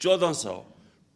1400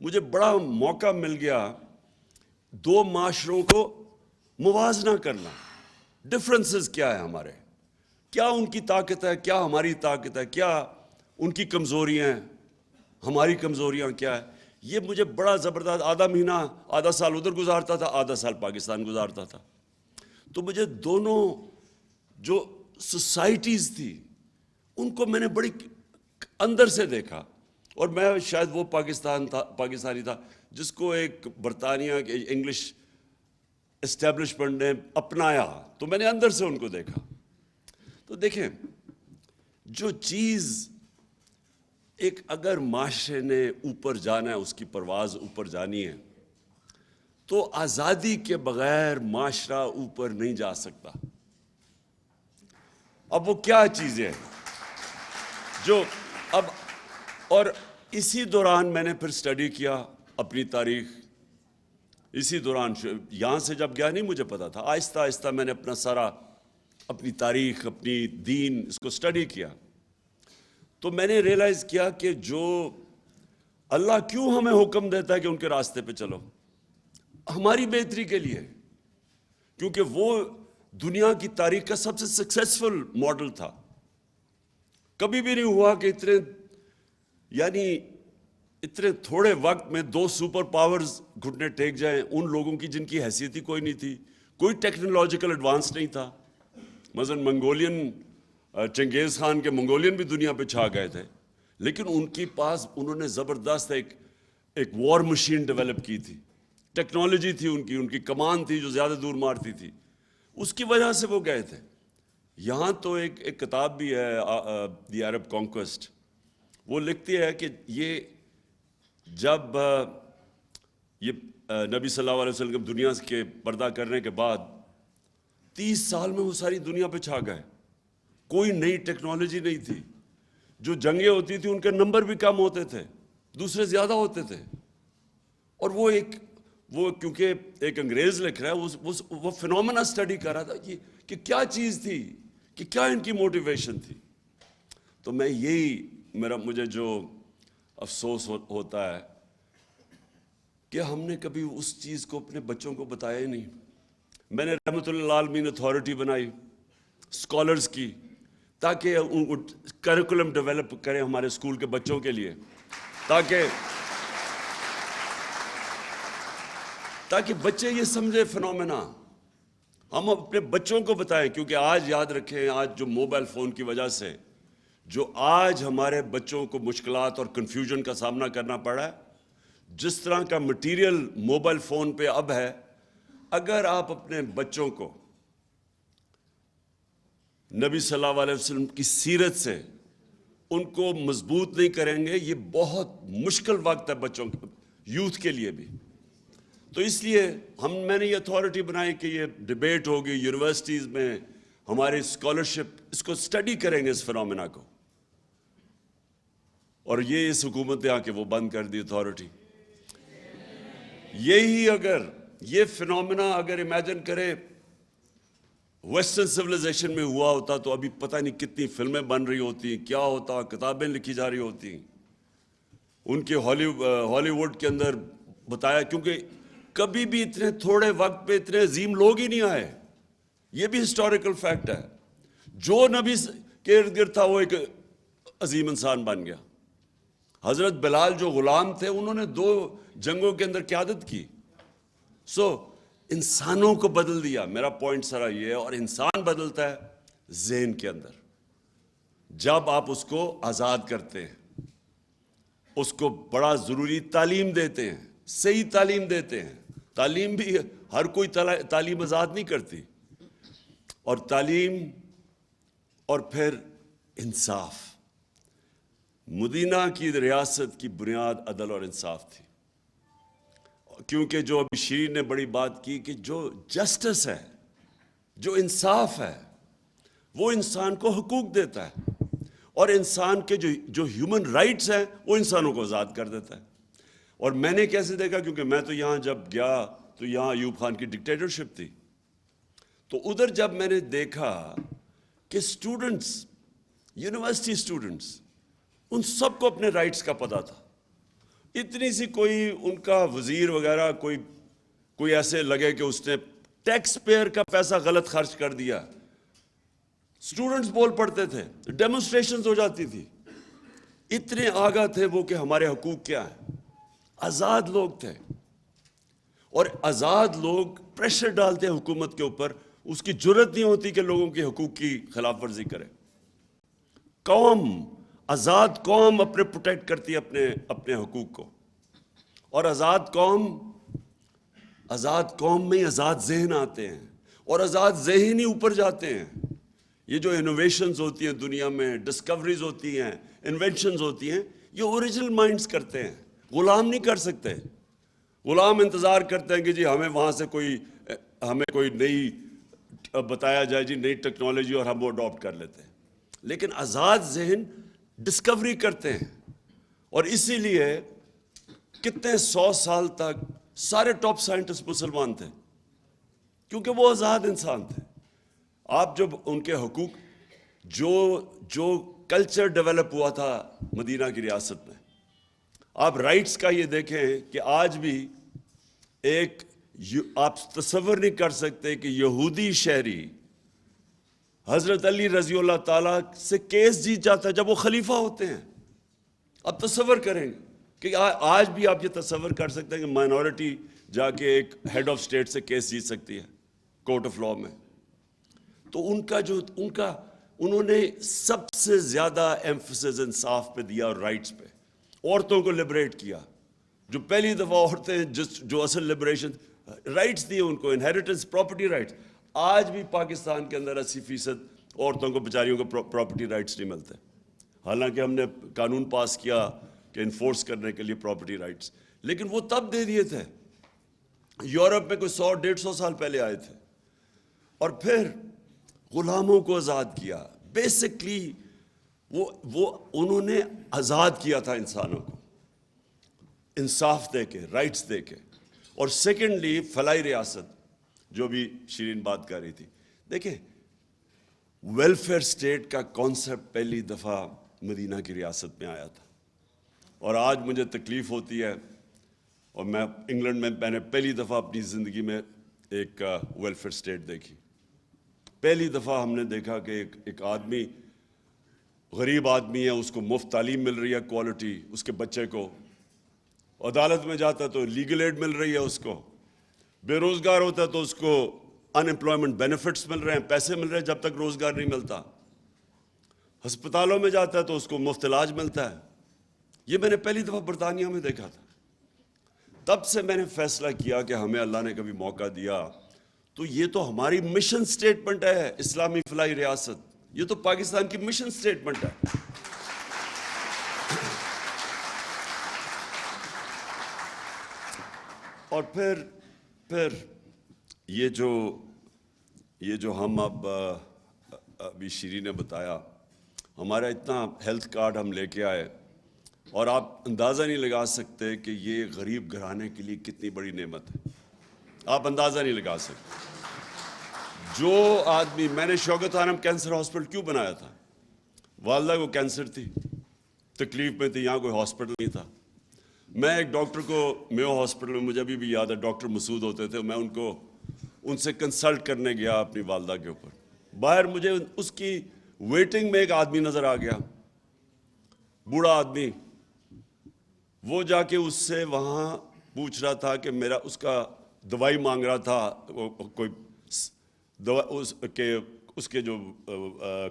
مجھے بڑا موقع مل گیا دو معاشروں کو موازنہ کرنا. ڈفرنسز کیا ہے ہمارے, کیا ان کی طاقت ہے, کیا ہماری طاقت ہے, کیا ان کی کمزوریاں ہیں, ہماری کمزوریاں کیا ہے. یہ مجھے بڑا زبردست, آدھا مہینہ آدھا سال ادھر گزارتا تھا, آدھا سال پاکستان گزارتا تھا. تو مجھے دونوں جو سوسائٹیز تھی ان کو میں نے بڑی اندر سے دیکھا. اور میں شاید وہ پاکستانی تھا جس کو ایک برطانیہ کے انگلش اسٹیبلشمنٹ نے اپنایا, تو میں نے اندر سے ان کو دیکھا. تو دیکھیں, جو چیز ایک اگر معاشرے نے اوپر جانا ہے, اس کی پرواز اوپر جانی ہے, تو آزادی کے بغیر معاشرہ اوپر نہیں جا سکتا. اب وہ کیا چیزیں جو اب, اور اسی دوران میں نے پھر اسٹڈی کیا اپنی تاریخ. اسی دوران یہاں سے جب گیا نہیں مجھے پتا تھا, آہستہ آہستہ میں نے اپنا سارا اپنی تاریخ, اپنی دین, اس کو اسٹڈی کیا. تو میں نے ریئلائز کیا کہ جو اللہ کیوں ہمیں حکم دیتا ہے کہ ان کے راستے پہ چلو, ہماری بہتری کے لیے, کیونکہ وہ دنیا کی تاریخ کا سب سے سکسیسفل ماڈل تھا. کبھی بھی نہیں ہوا کہ اتنے تھوڑے وقت میں دو سپر پاورز گھٹنے ٹیک جائیں, ان لوگوں کی جن کی حیثیت ہی کوئی نہیں تھی, کوئی ٹیکنالوجیکل ایڈوانس نہیں تھا. مثلا منگولین, چنگیز خان کے منگولین بھی دنیا پہ چھا گئے تھے, لیکن ان کے پاس انہوں نے زبردست ایک وار مشین ڈیولپ کی تھی, ٹیکنالوجی تھی ان کی کمان تھی جو زیادہ دور مارتی تھی, اس کی وجہ سے وہ گئے تھے. یہاں تو ایک کتاب بھی ہے, دی عرب کانکویسٹ, وہ لکھتی ہے کہ یہ جب یہ نبی صلی اللہ علیہ وسلم دنیا کے پردہ کرنے کے بعد 30 سال میں وہ ساری دنیا پہ چھا گئے. کوئی نئی ٹیکنالوجی نہیں تھی, جو جنگیں ہوتی تھیں ان کے نمبر بھی کم ہوتے تھے, دوسرے زیادہ ہوتے تھے. اور وہ کیونکہ ایک انگریز لکھ رہا ہے, وہ فینومینا اسٹڈی کر رہا تھا کہ کیا چیز تھی, کہ کیا ان کی موٹیویشن تھی. تو میں مجھے جو افسوس ہوتا ہے کہ ہم نے کبھی اس چیز کو اپنے بچوں کو بتایا ہی نہیں. میں نے رحمۃ اللہ عالمین اتھارٹی بنائی اسکالرز کی, تاکہ ان کو کریکولم ڈیولپ کریں ہمارے اسکول کے بچوں کے لیے, تاکہ بچے یہ سمجھے فینومینا, ہم اپنے بچوں کو بتائیں. کیونکہ آج یاد رکھیں, آج جو موبائل فون کی وجہ سے جو آج ہمارے بچوں کو مشکلات اور کنفیوژن کا سامنا کرنا پڑا ہے, جس طرح کا مٹیریل موبائل فون پہ اب ہے, اگر آپ اپنے بچوں کو نبی صلی اللہ علیہ وسلم کی سیرت سے ان کو مضبوط نہیں کریں گے, یہ بہت مشکل وقت ہے بچوں کے, یوتھ کے لیے بھی. تو اس لیے میں نے یہ اتھارٹی بنائی کہ یہ ڈیبیٹ ہوگی یونیورسٹیز میں, ہمارے اسکالرشپ اس کو اسٹڈی کریں گے اس فینومینا کو. اور یہ اس حکومت نے آ کے وہ بند کر دی اتھارٹی. یہی اگر یہ فینومینا اگر امیجن کرے ویسٹرن سویلائزیشن میں ہوا ہوتا تو ابھی پتہ نہیں کتنی فلمیں بن رہی ہوتی, کیا ہوتا, کتابیں لکھی جا رہی ہوتی. ان کے ہالی ووڈ کے اندر بتایا, کیونکہ کبھی بھی اتنے تھوڑے وقت پہ اتنے عظیم لوگ ہی نہیں آئے. یہ بھی ہسٹوریکل فیکٹ ہے. جو نبی کے ارد گرد تھا وہ ایک عظیم انسان بن گیا. حضرت بلال جو غلام تھے, انہوں نے 2 جنگوں کے اندر قیادت کی. انسانوں کو بدل دیا. میرا پوائنٹ سارا یہ ہے. اور انسان بدلتا ہے ذہن کے اندر, جب آپ اس کو آزاد کرتے ہیں, اس کو بڑا ضروری تعلیم دیتے ہیں, صحیح تعلیم دیتے ہیں. تعلیم بھی ہر کوئی تعلیم آزاد نہیں کرتی. اور تعلیم اور پھر انصاف. مدینہ کی ریاست کی بنیاد عدل اور انصاف تھی. کیونکہ جو ابھی شیرین نے بڑی بات کی کہ جو جسٹس ہے, جو انصاف ہے, وہ انسان کو حقوق دیتا ہے, اور انسان کے جو ہیومن رائٹس ہیں وہ انسانوں کو آزاد کر دیتا ہے. اور میں نے کیسے دیکھا, کیونکہ میں تو یہاں جب گیا تو یہاں ایوب خان کی ڈکٹیٹرشپ تھی. تو ادھر جب میں نے دیکھا کہ اسٹوڈنٹس, یونیورسٹی اسٹوڈنٹس, ان سب کو اپنے رائٹس کا پتہ تھا. اتنی سی کوئی ان کا وزیر وغیرہ کوئی ایسے لگے کہ اس نے ٹیکس پیئر کا پیسہ غلط خرچ کر دیا، اسٹوڈنٹس بول پڑتے تھے، ڈیمونسٹریشنز ہو جاتی تھی. اتنے آگاہ تھے وہ کہ ہمارے حقوق کیا ہیں. آزاد لوگ تھے، اور آزاد لوگ پریشر ڈالتے ہیں حکومت کے اوپر، اس کی جرت نہیں ہوتی کہ لوگوں کے حقوق کی خلاف ورزی کرے. آزاد قوم اپنے پروٹیکٹ کرتی ہے اپنے حقوق کو. اور آزاد قوم میں آزاد ذہن آتے ہیں، اور آزاد ذہن ہی اوپر جاتے ہیں. یہ جو انوویشنز ہوتی ہیں دنیا میں، ڈسکوریز ہوتی ہیں، انوینشنز ہوتی ہیں، یہ اوریجنل مائنڈز کرتے ہیں، غلام نہیں کر سکتے. غلام انتظار کرتے ہیں کہ جی ہمیں وہاں سے ہمیں کوئی نئی بتایا جائے، جی نئی ٹیکنالوجی، اور ہم وہ اڈاپٹ کر لیتے ہیں. لیکن آزاد ذہن ڈسکوری کرتے ہیں. اور اسی لیے کتنے 100 سال تک سارے ٹاپ سائنٹسٹ مسلمان تھے، کیونکہ وہ آزاد انسان تھے. آپ جب ان کے حقوق، جو کلچر ڈیولپ ہوا تھا مدینہ کی ریاست میں، آپ رائٹس کا یہ دیکھیں کہ آج بھی آپ تصور نہیں کر سکتے کہ یہودی شہری حضرت علی رضی اللہ تعالیٰ سے کیس جیت جاتا ہے جب وہ خلیفہ ہوتے ہیں. آپ تصور کریں کہ آج بھی آپ یہ تصور کر سکتے ہیں کہ مائنورٹی جا کے ایک ہیڈ آف اسٹیٹ سے کیس جیت سکتی ہے کورٹ آف لاء میں. تو انہوں نے سب سے زیادہ ایمفسس انصاف پہ دیا اور رائٹس پہ. عورتوں کو لبریٹ کیا، جو پہلی دفعہ عورتیں جو اصل لبریشن رائٹس دیے ان کو، انہیریٹنس، پراپرٹی رائٹس. آج بھی پاکستان کے اندر 80% عورتوں کو، بیچاریوں کو پراپرٹی رائٹس نہیں ملتے، حالانکہ ہم نے قانون پاس کیا کہ انفورس کرنے کے لیے پراپرٹی رائٹس. لیکن وہ تب دے دیے تھے، یورپ میں کوئی 100-150 سال پہلے آئے تھے. اور پھر غلاموں کو آزاد کیا. بیسکلی وہ انہوں نے آزاد کیا تھا انسانوں کو، انصاف دے کے، رائٹس دے کے. اور سیکنڈلی فلاحی ریاست، جو بھی شیرین بات کر رہی تھی. دیکھیں، ویلفیئر سٹیٹ کا کانسیپٹ پہلی دفعہ مدینہ کی ریاست میں آیا تھا. اور آج مجھے تکلیف ہوتی ہے، اور میں انگلینڈ میں نے پہلی دفعہ اپنی زندگی میں ایک ویلفیئر سٹیٹ دیکھی. پہلی دفعہ ہم نے دیکھا کہ ایک آدمی، غریب آدمی ہے، اس کو مفت تعلیم مل رہی ہے، کوالٹی، اس کے بچے کو. عدالت میں جاتا ہے تو لیگل ایڈ مل رہی ہے اس کو. بے روزگار ہوتا ہے تو اس کو ان امپلائمنٹ بینیفٹس مل رہے ہیں، پیسے مل رہے ہیں جب تک روزگار نہیں ملتا. ہسپتالوں میں جاتا ہے تو اس کو مفت علاج ملتا ہے. یہ میں نے پہلی دفعہ برطانیہ میں دیکھا تھا. تب سے میں نے فیصلہ کیا کہ ہمیں اللہ نے کبھی موقع دیا تو یہ تو ہماری مشن سٹیٹمنٹ ہے، اسلامی فلاحی ریاست. یہ تو پاکستان کی مشن سٹیٹمنٹ ہے. اور پھر یہ جو ہم ابھی شیرین نے بتایا، ہمارا اتنا ہیلتھ کارڈ ہم لے کے آئے، اور آپ اندازہ نہیں لگا سکتے کہ یہ غریب گھرانے کے لیے کتنی بڑی نعمت ہے. آپ اندازہ نہیں لگا سکتے. جو آدمی، میں نے شوکت خانم کینسر ہاسپٹل کیوں بنایا تھا؟ والدہ کو کینسر تھی، تکلیف میں تھی، یہاں کوئی ہاسپٹل نہیں تھا. میں ایک ڈاکٹر کو میو ہاسپٹل میں، مجھے ابھی بھی یاد ہے، ڈاکٹر مسعود ہوتے تھے، میں ان سے کنسلٹ کرنے گیا اپنی والدہ کے اوپر. باہر مجھے اس کی ویٹنگ میں ایک آدمی نظر آ گیا، بوڑھا آدمی. وہ جا کے اس سے وہاں پوچھ رہا تھا کہ اس کا دوائی مانگ رہا تھا، کوئی اس کے جو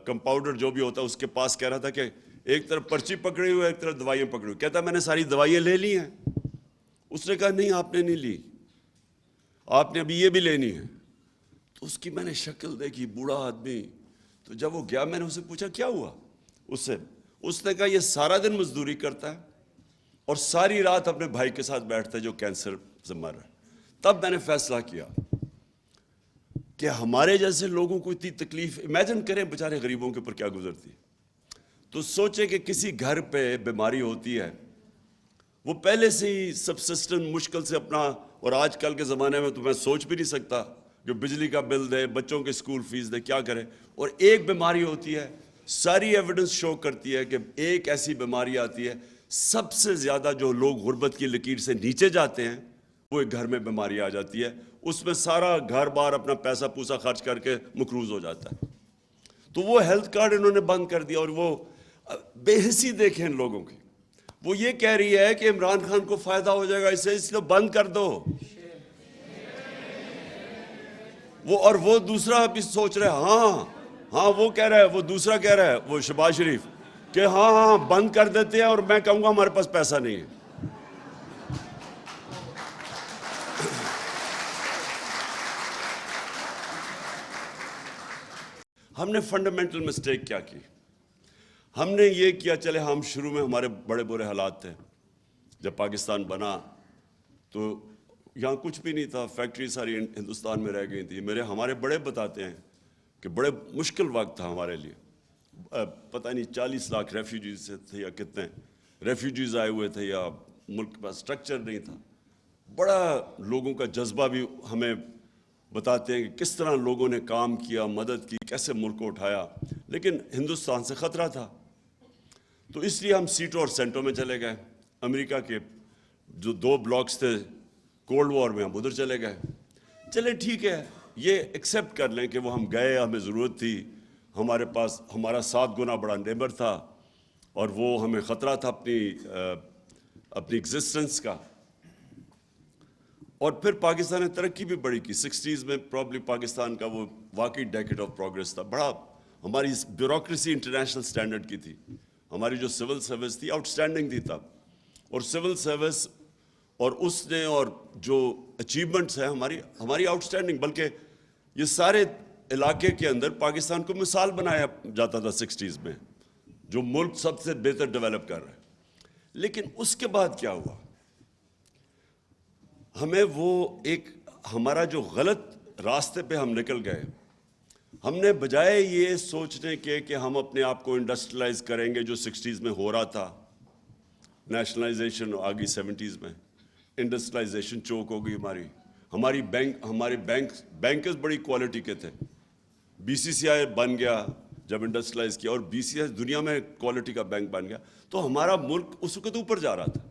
کمپاؤنڈر جو بھی ہوتا ہے اس کے پاس کہہ رہا تھا کہ ایک طرف پرچی پکڑی ہوئی، ایک طرف دوائیں پکڑی ہوئی. کہتا میں نے ساری دوائیں لے لی ہیں. اس نے کہا نہیں، آپ نے نہیں لی، آپ نے ابھی یہ بھی لینی ہے. تو اس کی میں نے شکل دیکھی، بوڑھا آدمی. تو جب وہ گیا، میں نے اسے پوچھا کیا ہوا اس نے کہا یہ سارا دن مزدوری کرتا ہے اور ساری رات اپنے بھائی کے ساتھ بیٹھتا ہے جو کینسر سے مر رہا ہے. تب میں نے فیصلہ کیا کہ ہمارے جیسے لوگوں کو اتنی تکلیف، امیجن کریں بیچارے غریبوں کے اوپر کیا گزرتی. تو سوچے کہ کسی گھر پہ بیماری ہوتی ہے، وہ پہلے سے ہی سبسسٹنٹ مشکل سے اپنا، اور آج کل کے زمانے میں تو میں سوچ بھی نہیں سکتا، جو بجلی کا بل دے، بچوں کے اسکول فیس دے، کیا کرے. اور ایک بیماری ہوتی ہے، ساری ایویڈنس شو کرتی ہے کہ ایک ایسی بیماری آتی ہے سب سے زیادہ جو لوگ غربت کی لکیر سے نیچے جاتے ہیں وہ ایک گھر میں بیماری آ جاتی ہے, اس میں سارا گھر بار اپنا پیسہ پوسا خرچ کر کے مقروض ہو جاتا ہے. تو وہ ہیلتھ کارڈ انہوں نے بند کر دیا, اور وہ بے حسی دیکھیں ان لوگوں کی. وہ یہ کہہ رہی ہے کہ عمران خان کو فائدہ ہو جائے گا اس سے, اس لیے بند کر دو. وہ دوسرا بھی سوچ رہے ہاں وہ کہہ رہا ہے, وہ دوسرا کہہ رہا ہے, وہ شہباز شریف, کہ ہاں بند کر دیتے ہیں, اور میں کہوں گا ہمارے پاس پیسہ نہیں ہے. ہم نے فنڈامنٹل مسٹیک کیا کی؟ ہم نے یہ کیا, چلے ہم شروع میں ہمارے بڑے برے حالات تھے. جب پاکستان بنا تو یہاں کچھ بھی نہیں تھا, فیکٹری ساری ہندوستان میں رہ گئی تھی. ہمارے بڑے بتاتے ہیں کہ بڑے مشکل وقت تھا ہمارے لیے. پتہ نہیں 40 لاکھ ریفیوجیز تھے یا کتنے ریفیوجیز آئے ہوئے تھے, یا ملک کے پاس سٹرکچر نہیں تھا. بڑا لوگوں کا جذبہ بھی ہمیں بتاتے ہیں کہ کس طرح لوگوں نے کام کیا, مدد کی, کیسے ملک کو اٹھایا. لیکن ہندوستان سے خطرہ تھا, تو اس لیے ہم سیٹوں اور سینٹوں میں چلے گئے. امریکہ کے جو 2 بلاکس تھے کولڈ وار میں, ہم ادھر چلے گئے. چلے ٹھیک ہے, یہ ایکسیپٹ کر لیں کہ وہ ہم گئے, ہمیں ضرورت تھی, ہمارے پاس ہمارا 7 گنا بڑا نیبر تھا, اور وہ ہمیں خطرہ تھا اپنی ایگزسٹنس کا. اور پھر پاکستان نے ترقی بھی بڑی کی. 60s میں پرابلی پاکستان کا وہ واقعی ڈیکیڈ آف پروگریس تھا. بڑا ہماری بیوروکریسی انٹرنیشنل سٹینڈرڈ کی تھی. ہماری جو سول سروس تھی آؤٹ اسٹینڈنگ تھی تب, اور سول سروس اور اس نے اور جو اچیومنٹس ہیں ہماری آؤٹ اسٹینڈنگ. بلکہ یہ سارے علاقے کے اندر پاکستان کو مثال بنایا جاتا تھا 60s میں, جو ملک سب سے بہتر ڈیولپ کر رہا ہے. لیکن اس کے بعد کیا ہوا؟ ہمیں وہ ہمارا جو غلط راستے پہ ہم نکل گئے. ہم نے بجائے یہ سوچنے کے کہ ہم اپنے آپ کو انڈسٹریلائز کریں گے, جو 60s میں ہو رہا تھا, نیشنلائزیشن آ گئی 70s میں, انڈسٹریلائزیشن چوک ہو گئی ہمارے بینکرز بڑی کوالٹی کے تھے. BCCI بن گیا جب انڈسٹریلائز کیا, اور BCCI دنیا میں کوالٹی کا بینک بن گیا. تو ہمارا ملک اس وقت اوپر جا رہا تھا.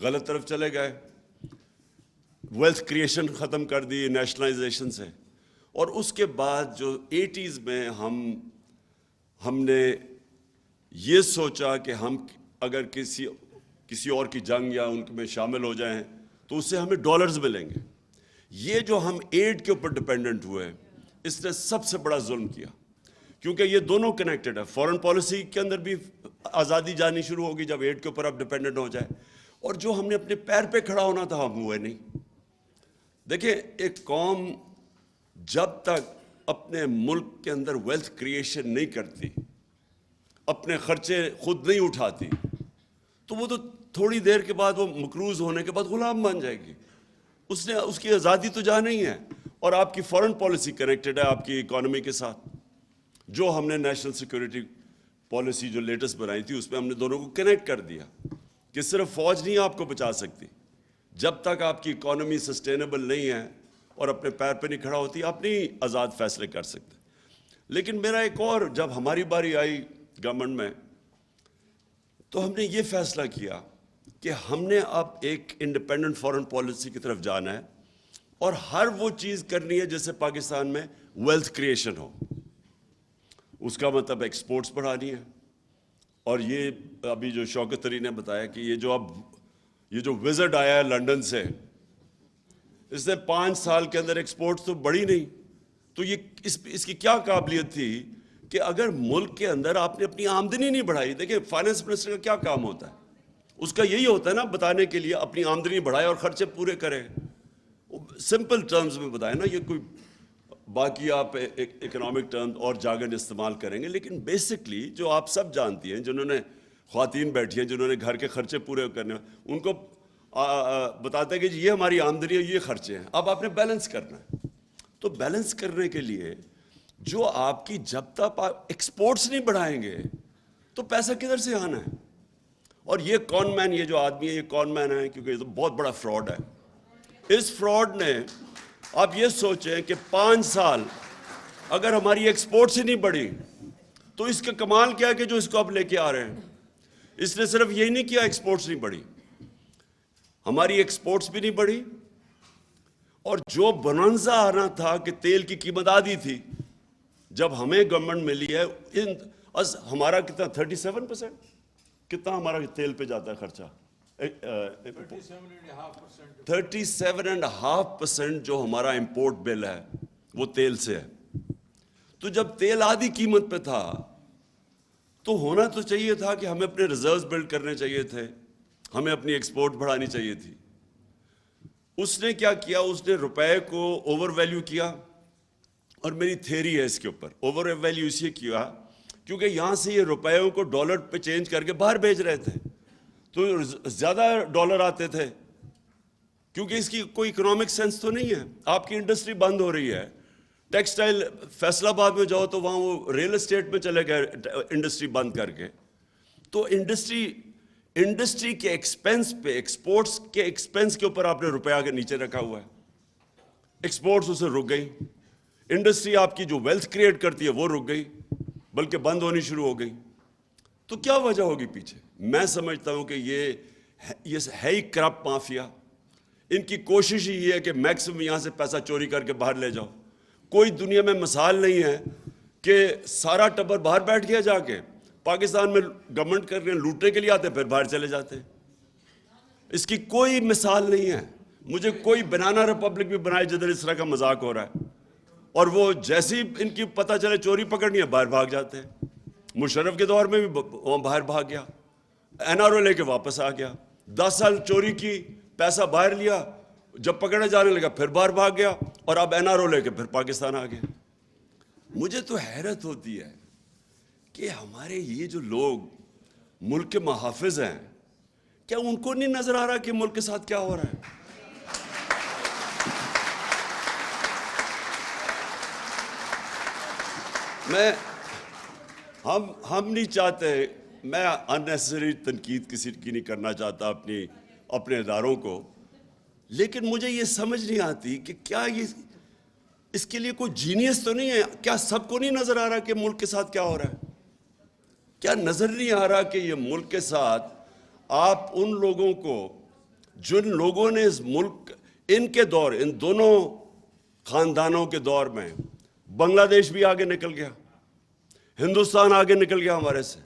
غلط طرف چلے گئے, ویلتھ کریشن ختم کر دی نیشنلائزیشن سے. اور اس کے بعد جو 80s میں ہم نے یہ سوچا کہ ہم اگر کسی اور کی جنگ یا ان میں شامل ہو جائیں تو اس سے ہمیں ڈالرز ملیں گے. یہ جو ہم ایڈ کے اوپر ڈپینڈنٹ ہوئے, اس نے سب سے بڑا ظلم کیا, کیونکہ یہ دونوں کنیکٹڈ ہے. فورن پالیسی کے اندر بھی آزادی جانی شروع ہوگی جب ایڈ کے اوپر آپ ڈپینڈنٹ ہو جائے, اور جو ہم نے اپنے پیر پہ کھڑا ہونا تھا ہم ہوئے نہیں. دیکھیں, ایک قوم جب تک اپنے ملک کے اندر ویلتھ کریشن نہیں کرتی, اپنے خرچے خود نہیں اٹھاتی, تو وہ تو تھوڑی دیر کے بعد, وہ مقروض ہونے کے بعد غلام بن جائے گی. اس کی آزادی تو جہاں نہیں ہے. اور آپ کی فورن پالیسی کنیکٹڈ ہے آپ کی اکانومی کے ساتھ. جو ہم نے نیشنل سیکورٹی پالیسی جو لیٹسٹ بنائی تھی, اس میں ہم نے دونوں کو کنیکٹ کر دیا کہ صرف فوج نہیں آپ کو بچا سکتی. جب تک آپ کی اکانومی سسٹینیبل نہیں ہے اور اپنے پیر پہ نہیں کھڑا ہوتی, آپ نہیں آزاد فیصلے کر سکتے. لیکن میرا ایک اور, جب ہماری باری آئی گورنمنٹ میں, تو ہم نے یہ فیصلہ کیا کہ ہم نے اب ایک انڈیپینڈنٹ فورن پالیسی کی طرف جانا ہے, اور ہر وہ چیز کرنی ہے جس سے پاکستان میں ویلتھ کریشن ہو. اس کا مطلب ایکسپورٹس بڑھانی ہے. اور یہ ابھی جو شوکت علی نے بتایا کہ یہ جو وزٹ آیا ہے لنڈن سے, اس نے 5 سال کے اندر ایکسپورٹس تو بڑھی نہیں. تو یہ اس کی کیا قابلیت تھی کہ اگر ملک کے اندر آپ نے اپنی آمدنی نہیں بڑھائی. دیکھیں, فائنانس منسٹر کا کیا کام ہوتا ہے؟ اس کا یہی ہوتا ہے نا, بتانے کے لیے اپنی آمدنی بڑھائے اور خرچے پورے کرے. سمپل ٹرمز میں بتائیں نا, یہ کوئی باقی آپ اکنامک ٹرمز اور جاگن استعمال کریں گے. لیکن بیسکلی جو آپ سب جانتی ہیں, جنہوں نے خواتین بیٹھی ہیں, جنہوں نے گھر کے خرچے پورے کرنے, ان کو بتاتے ہیں کہ یہ ہماری آمدنی ہے, یہ خرچے ہیں, اب آپ نے بیلنس کرنا ہے. تو بیلنس کرنے کے لیے جو آپ کی, جب تک آپ ایکسپورٹس نہیں بڑھائیں گے تو پیسہ کدھر سے آنا ہے؟ اور یہ کون مین, یہ جو آدمی ہے, یہ کون مین ہے, کیونکہ یہ تو بہت بڑا فراڈ ہے. اس فراڈ نے, آپ یہ سوچیں کہ 5 سال اگر ہماری ایکسپورٹس ہی نہیں بڑھی تو اس کا کمال کیا ہے کہ جو اس کو اب لے کے آ رہے ہیں. اس نے صرف یہی نہیں کیا ایکسپورٹس نہیں بڑھی, ہماری ایکسپورٹس بھی نہیں بڑھی, اور جو بنانزا آنا تھا کہ تیل کی قیمت آدھی تھی, جب ہمیں گورنمنٹ ملی ہے ہمارا کتنا 37%, کتنا ہمارا تیل پہ جاتا ہے خرچہ, 37.5% جو ہمارا امپورٹ بل ہے وہ تیل سے ہے. تو جب تیل آدھی قیمت پہ تھا تو ہونا تو چاہیے تھا کہ ہمیں اپنے ریزروز بلڈ کرنے چاہیے تھے, ہمیں اپنی ایکسپورٹ بڑھانی چاہیے تھی. اس نے کیا کیا, اس نے روپے کو اوور ویلیو کیا, اور میری تھیری ہے اس کے اوپر, اوور ویلیو اس لیے کیا کیونکہ یہاں سے یہ روپیوں کو ڈالر پہ چینج کر کے باہر بھیج رہے تھے تو زیادہ ڈالر آتے تھے, کیونکہ اس کی کوئی اکنامک سینس تو نہیں ہے. آپ کی انڈسٹری بند ہو رہی ہے, ٹیکسٹائل فیصل آباد میں جاؤ تو وہاں وہ ریل اسٹیٹ میں چلے گئے انڈسٹری بند کر کے. تو انڈسٹری کے ایکسپینس پہ, ایکسپورٹس کے ایکسپینس کے اوپر آپ نے روپیہ کے نیچے رکھا ہوا ہے, ایکسپورٹس اسے رک گئی, انڈسٹری آپ کی جو ویلتھ کریٹ کرتی ہے وہ رک گئی, بلکہ بند ہونی شروع ہو گئی. تو کیا وجہ ہوگی پیچھے؟ میں سمجھتا ہوں کہ یہ ہے ہی کرپٹ مافیا. ان کی کوشش ہی یہ ہے کہ میکسیمم یہاں سے پیسہ چوری کر کے باہر لے جاؤ. کوئی دنیا میں مثال نہیں ہے کہ سارا ٹبر باہر بیٹھ گیا جا کے, پاکستان میں گورنمنٹ کر رہے ہیں, لوٹنے کے لیے آتے ہیں پھر باہر چلے جاتے ہیں. اس کی کوئی مثال نہیں ہے. مجھے کوئی بنانا ریپبلک بھی بنائے جدھر اس طرح کا مذاق ہو رہا ہے, اور وہ جیسی ان کی پتہ چلے چوری پکڑنی ہے باہر بھاگ جاتے ہیں. مشرف کے دور میں بھی وہاں باہر بھاگ گیا, این آر او لے کے واپس آ گیا, 10 سال چوری کی, پیسہ باہر لیا, جب پکڑے جانے لگا پھر باہر بھاگ گیا, اور اب این آر او لے کے پھر پاکستان آ گیا. مجھے تو حیرت ہوتی ہے کہ ہمارے یہ جو لوگ ملک کے محافظ ہیں, کیا ان کو نہیں نظر آ رہا کہ ملک کے ساتھ کیا ہو رہا ہے؟ ہم نہیں چاہتے, میں اننیسری تنقید کسی کی نہیں کرنا چاہتا اپنے اداروں کو, لیکن مجھے یہ سمجھ نہیں آتی کہ کیا یہ اس کے لیے کوئی جینیس تو نہیں ہے؟ کیا سب کو نہیں نظر آ رہا کہ ملک کے ساتھ کیا ہو رہا ہے؟ کیا نظر نہیں آ رہا کہ یہ ملک کے ساتھ آپ ان لوگوں کو, جن لوگوں نے اس ملک, ان کے دور, ان دونوں خاندانوں کے دور میں بنگلہ دیش بھی آگے نکل گیا, ہندوستان آگے نکل گیا ہمارے سے.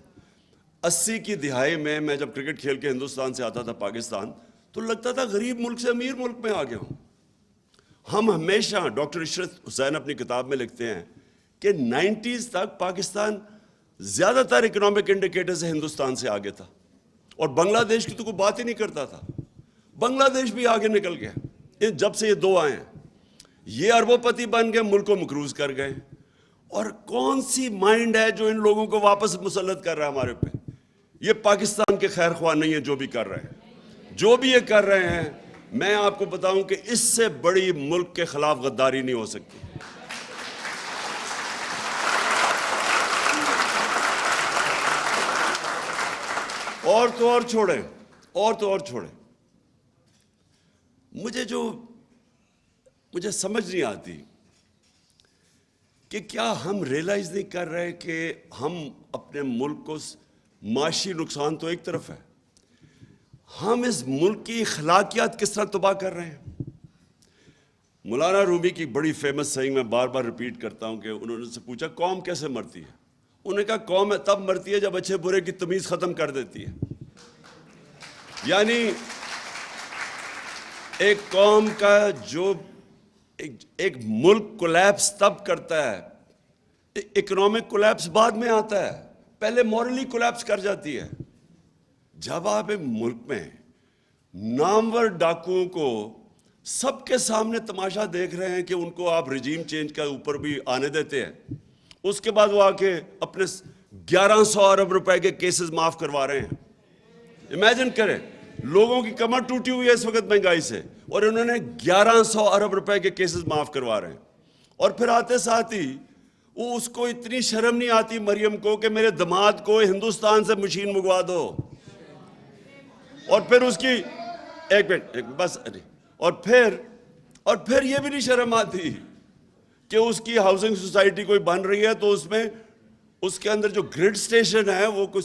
80 کی دہائی میں جب کرکٹ کھیل کے ہندوستان سے آتا تھا پاکستان, تو لگتا تھا غریب ملک سے امیر ملک میں آ گیا ہوں. ہم ہمیشہ, ڈاکٹر عشرت حسین اپنی کتاب میں لکھتے ہیں کہ 90s تک پاکستان زیادہ تر اکنامک انڈیکیٹر سے ہندوستان سے آگے تھا, اور بنگلہ دیش کی تو کوئی بات ہی نہیں کرتا تھا. بنگلہ دیش بھی آگے نکل گیا جب سے یہ دو آئے ہیں. یہ اربوں پتی بن گئے, ملک کو مقروض کر گئے. اور کون سی مائنڈ ہے جو ان لوگوں کو واپس مسلط کر رہا ہے ہمارے پہ؟ یہ پاکستان کے خیر خواہ نہیں ہے جو بھی کر رہے ہیں, جو بھی یہ کر رہے ہیں. میں آپ کو بتاؤں کہ اس سے بڑی ملک کے خلاف غداری نہیں ہو سکتی. اور تو اور چھوڑیں. مجھے سمجھ نہیں آتی کہ کیا ہم ریئلائز نہیں کر رہے کہ ہم اپنے ملک کو, معاشی نقصان تو ایک طرف ہے, ہم اس ملک کی اخلاقیات کس طرح تباہ کر رہے ہیں. مولانا رومی کی بڑی فیمس سیئنگ میں بار بار ریپیٹ کرتا ہوں کہ انہوں نے سے پوچھا قوم کیسے مرتی ہے. انہوں نے کہا قوم تب مرتی ہے جب اچھے برے کی تمیز ختم کر دیتی ہے. یعنی ایک قوم کا جو ایک ملک کولیپس تب کرتا ہے, اکنامک کولیپس بعد میں آتا ہے, پہلے مورلی کولیپس کر جاتی ہے. جب آپ ایک ملک میں نامور ڈاکوؤں کو سب کے سامنے تماشا دیکھ رہے ہیں کہ ان کو آپ رجیم چینج کا اوپر بھی آنے دیتے ہیں, اس کے بعد وہ آ کے اپنے 1100 ارب روپے کے کیسز معاف کروا رہے ہیں. امیجن کریں, لوگوں کی کمر ٹوٹی ہوئی ہے اس وقت مہنگائی سے, اور انہوں نے 1100 ارب روپے کے کیسز معاف کروا رہے ہیں. اور پھر آتے ساتھ ہی وہ اس کو اتنی شرم نہیں آتی مریم کو کہ میرے داماد کو ہندوستان سے مشین منگوا دو, اور پھر اس کی ایک منٹ بس, اور پھر یہ بھی نہیں شرم آتی کہ اس کی ہاؤسنگ سوسائٹی کوئی بن رہی ہے تو اس میں اس کے اندر جو گریڈ سٹیشن ہے وہ کچھ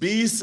20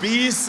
20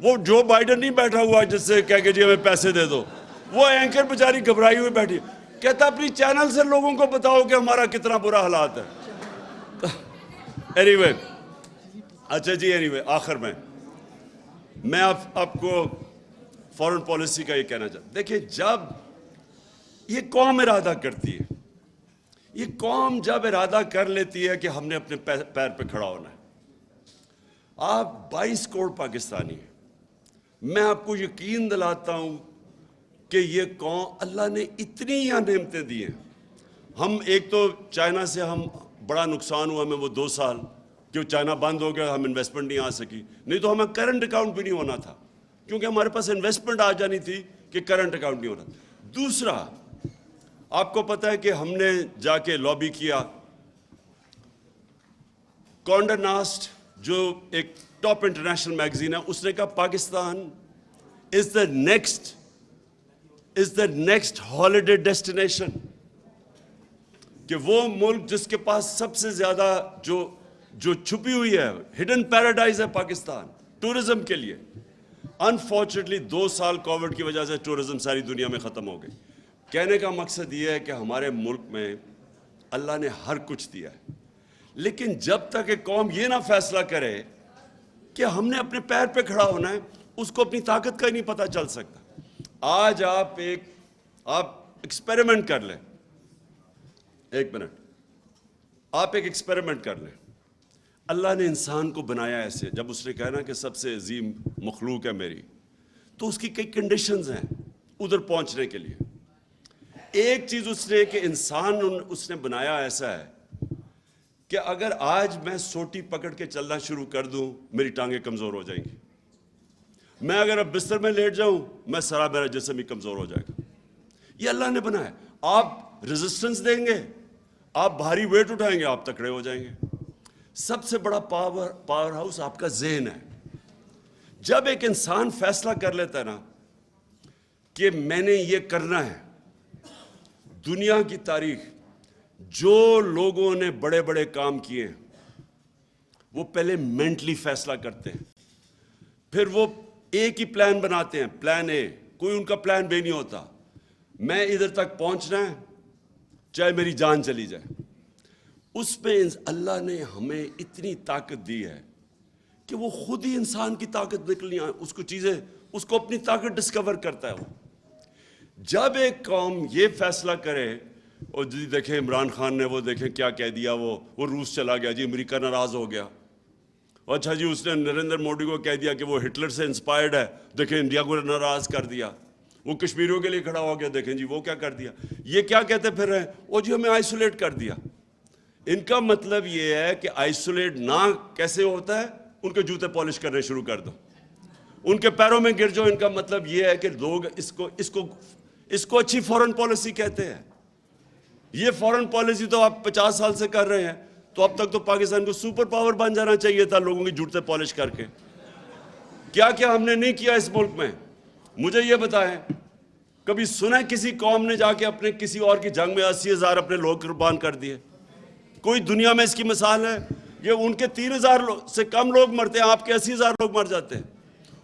وہ جو بائیڈن نہیں بیٹھا ہوا جس سے کہہ کے جی ہمیں پیسے دے دو، وہ اینکر بیچاری گھبرائی ہوئی بیٹھی، کہتا اپنی چینل سے لوگوں کو بتاؤ کہ ہمارا کتنا برا حالات ہے۔ اینی وے، اچھا جی، اینی وے، آخر میں آپ کو فورن پالیسی کا یہ کہنا چاہتا ہوں۔ دیکھیں، جب یہ قوم ارادہ کرتی ہے، یہ قوم جب ارادہ کر لیتی ہے کہ ہم نے اپنے پیر پہ کھڑا ہونا ہے، آپ 22 کروڑ پاکستانی ہیں، میں آپ کو یقین دلاتا ہوں کہ یہ قوم، اللہ نے اتنی یہاں نعمتیں دی ہیں۔ ہم ایک تو چائنا سے ہم بڑا نقصان ہوا ہمیں وہ 2 سال، کہ چائنا بند ہو گیا، ہم انویسٹمنٹ نہیں آ سکی، نہیں تو ہمیں کرنٹ اکاؤنٹ بھی نہیں ہونا تھا، کیونکہ ہمارے پاس انویسٹمنٹ آ جانی تھی کہ کرنٹ اکاؤنٹ نہیں ہونا تھا۔ دوسرا، آپ کو پتہ ہے کہ ہم نے جا کے لابی کیا، کونڈا ناسٹ جو ایک ٹاپ انٹرنیشنل میگزین ہے، اس نے کہا پاکستان از دا نیکسٹ ہالیڈے ڈیسٹینیشن، کہ وہ ملک جس کے پاس سب سے زیادہ جو چھپی ہوئی ہے، ہڈن پیراڈائز ہے پاکستان ٹورزم کے لیے۔ انفارچونیٹلی 2 سال کووڈ کی وجہ سے ٹورزم ساری دنیا میں ختم ہو گئی۔ کہنے کا مقصد یہ ہے کہ ہمارے ملک میں اللہ نے ہر کچھ دیا ہے، لیکن جب تک ایک قوم یہ نہ فیصلہ کرے کہ ہم نے اپنے پیر پہ کھڑا ہونا ہے، اس کو اپنی طاقت کا ہی نہیں پتہ چل سکتا۔ آج آپ ایکسپیریمنٹ کر لیں، 1 منٹ، آپ ایک ایکسپیریمنٹ کر لیں۔ اللہ نے انسان کو بنایا ایسے، جب اس نے کہا نا کہ سب سے عظیم مخلوق ہے میری، تو اس کی کئی کنڈیشنز ہیں ادھر پہنچنے کے لیے۔ ایک چیز اس نے کہ انسان اس نے بنایا ایسا ہے کہ اگر آج میں سوٹی پکڑ کے چلنا شروع کر دوں، میری ٹانگیں کمزور ہو جائیں گی۔ میں اگر اب بستر میں لیٹ جاؤں، میں سارا میرا جسم ہی کمزور ہو جائے گا۔ یہ اللہ نے بنایا۔ آپ ریزسٹنس دیں گے، آپ بھاری ویٹ اٹھائیں گے، آپ تکڑے ہو جائیں گے۔ سب سے بڑا پاور ہاؤس آپ کا ذہن ہے۔ جب ایک انسان فیصلہ کر لیتا ہے نا کہ میں نے یہ کرنا ہے، دنیا کی تاریخ جو لوگوں نے بڑے بڑے کام کیے ہیں، وہ پہلے مینٹلی فیصلہ کرتے ہیں، پھر وہ ایک ہی پلان بناتے ہیں، پلان اے، کوئی ان کا پلان بی نہیں ہوتا۔ میں ادھر تک پہنچنا ہے، چاہے میری جان چلی جائے۔ اس میں اللہ نے ہمیں اتنی طاقت دی ہے کہ وہ خود ہی انسان کی طاقت نکلنی ہے، اس کو اپنی طاقت ڈسکور کرتا ہے۔ وہ جب ایک قوم یہ فیصلہ کرے، اور جی دیکھیں عمران خان نے وہ دیکھیں کیا کہہ دیا، وہ روس چلا گیا جی، امریکہ ناراض ہو گیا۔ اچھا جی، اس نے نریندر مودی کو کہہ دیا کہ وہ ہٹلر سے انسپائرڈ ہے، دیکھیں انڈیا کو ناراض کر دیا۔ وہ کشمیریوں کے لیے کھڑا ہو گیا، دیکھیں جی وہ کیا کر دیا۔ یہ کیا کہتے پھر رہے ہیں، وہ جی ہمیں آئسولیٹ کر دیا۔ ان کا مطلب یہ ہے کہ آئسولیٹ نہ کیسے ہوتا ہے، ان کے جوتے پالش کرنے شروع کر دو، ان کے پیروں میں گر جاؤ۔ ان کا مطلب یہ ہے کہ لوگ اس کو اچھی فورن پالیسی کہتے ہیں۔ یہ فورن پالیسی تو آپ 50 سال سے کر رہے ہیں، تو اب تک تو پاکستان کو سپر پاور بن جانا چاہیے تھا لوگوں کی جوتے پالش کر کے۔ کیا کیا ہم نے نہیں کیا اس ملک میں؟ مجھے یہ بتائیں، کبھی سنا کسی قوم نے جا کے اپنے کسی اور کی جنگ میں 80,000 اپنے لوگ قربان کر دیے؟ کوئی دنیا میں اس کی مثال ہے؟ یہ ان کے 3,000 سے کم لوگ مرتے ہیں، آپ کے 80,000 لوگ مر جاتے ہیں،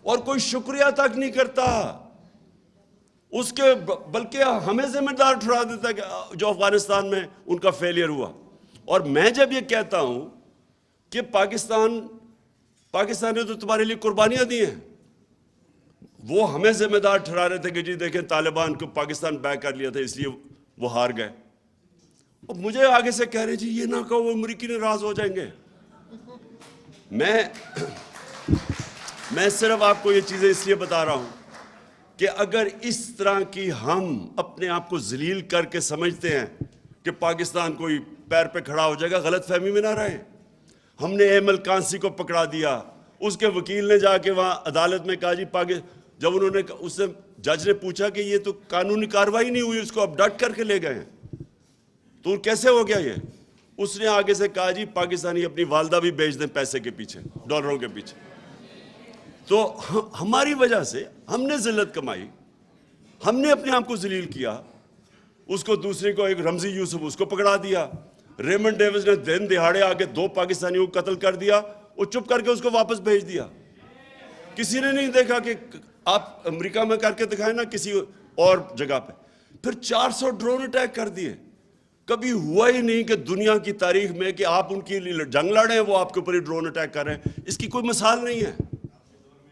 اور کوئی شکریہ تک نہیں کرتا اس کے، بلکہ ہمیں ذمہ دار ٹھہرا دیتا ہے کہ جو افغانستان میں ان کا فیلئر ہوا۔ اور میں جب یہ کہتا ہوں کہ پاکستان نے تو تمہارے لیے قربانیاں دی ہیں، وہ ہمیں ذمہ دار ٹھہرا رہے تھے کہ جی دیکھیں طالبان کو پاکستان بیک کر لیا تھا اس لیے وہ ہار گئے، اور مجھے آگے سے کہہ رہے جی یہ نہ کہو وہ امریکی ناراض ہو جائیں گے۔ میں صرف آپ کو یہ چیزیں اس لیے بتا رہا ہوں کہ اگر اس طرح کی ہم اپنے آپ کو ذلیل کر کے سمجھتے ہیں کہ پاکستان کوئی پیر پہ کھڑا ہو جائے گا، غلط فہمی میں نہ رہے۔ ہم نے ایمل کانسی کو پکڑا دیا، اس کے وکیل نے جا کے وہاں عدالت میں کہا جی جب انہوں نے اس سے جج نے پوچھا کہ یہ تو قانونی کارروائی نہیں ہوئی، اس کو اب ڈٹ کر کے لے گئے ہیں، تو کیسے ہو گیا یہ؟ اس نے آگے سے کہا جی پاکستانی اپنی والدہ بھی بیچ دیں پیسے کے پیچھے، ڈالروں کے پیچھے۔ تو ہماری وجہ سے ہم نے ذلت کمائی، ہم نے اپنے آپ کو ذلیل کیا۔ اس کو دوسرے کو، ایک رمزی یوسف، اس کو پکڑا دیا۔ ریمنڈ ڈیوس نے دن دہاڑے آ کے 2 پاکستانیوں کو قتل کر دیا، وہ چپ کر کے اس کو واپس بھیج دیا۔ کسی نے نہیں دیکھا کہ آپ امریکہ میں کر کے دکھائیں نا کسی اور جگہ پہ. پھر 400 ڈرون اٹیک کر دیے. کبھی ہوا ہی نہیں کہ دنیا کی تاریخ میں کہ آپ ان کی جنگ لڑ رہے ہیں وہ آپ کے اوپر ہی ڈرون اٹیک کر رہے ہیں. اس کی کوئی مثال نہیں ہے.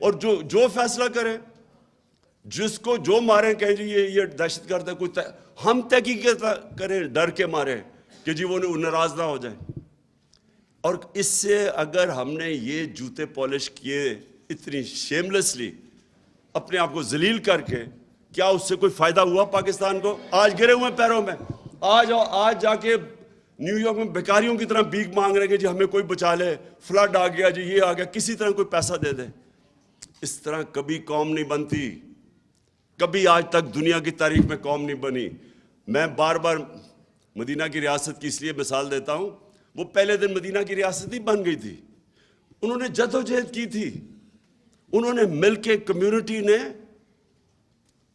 اور جو فیصلہ کریں, جس کو جو ماریں کہیں جی یہ دہشت گرد ہے, کوئی ہم تحقیق کریں ڈر کے مارے کہ جی وہ ناراض نہ ہو جائے. اور اس سے اگر ہم نے یہ جوتے پالش کیے اتنی شیملیسلی اپنے آپ کو ذلیل کر کے, کیا اس سے کوئی فائدہ ہوا پاکستان کو؟ آج گرے ہوئے پیروں میں. آج جا کے نیو یارک میں بیکاریوں کی طرح بھیک مانگ رہے ہیں کہ جی ہمیں کوئی بچا لے, فلڈ آ گیا جی, یہ آ گیا, کسی طرح کوئی پیسہ دے دے. اس طرح کبھی قوم نہیں بنتی, کبھی آج تک دنیا کی تاریخ میں قوم نہیں بنی. میں بار بار مدینہ کی ریاست کی اس لیے مثال دیتا ہوں, وہ پہلے دن مدینہ کی ریاست ہی بن گئی تھی. انہوں نے جدوجہد کی تھی, انہوں نے مل کے, کمیونٹی نے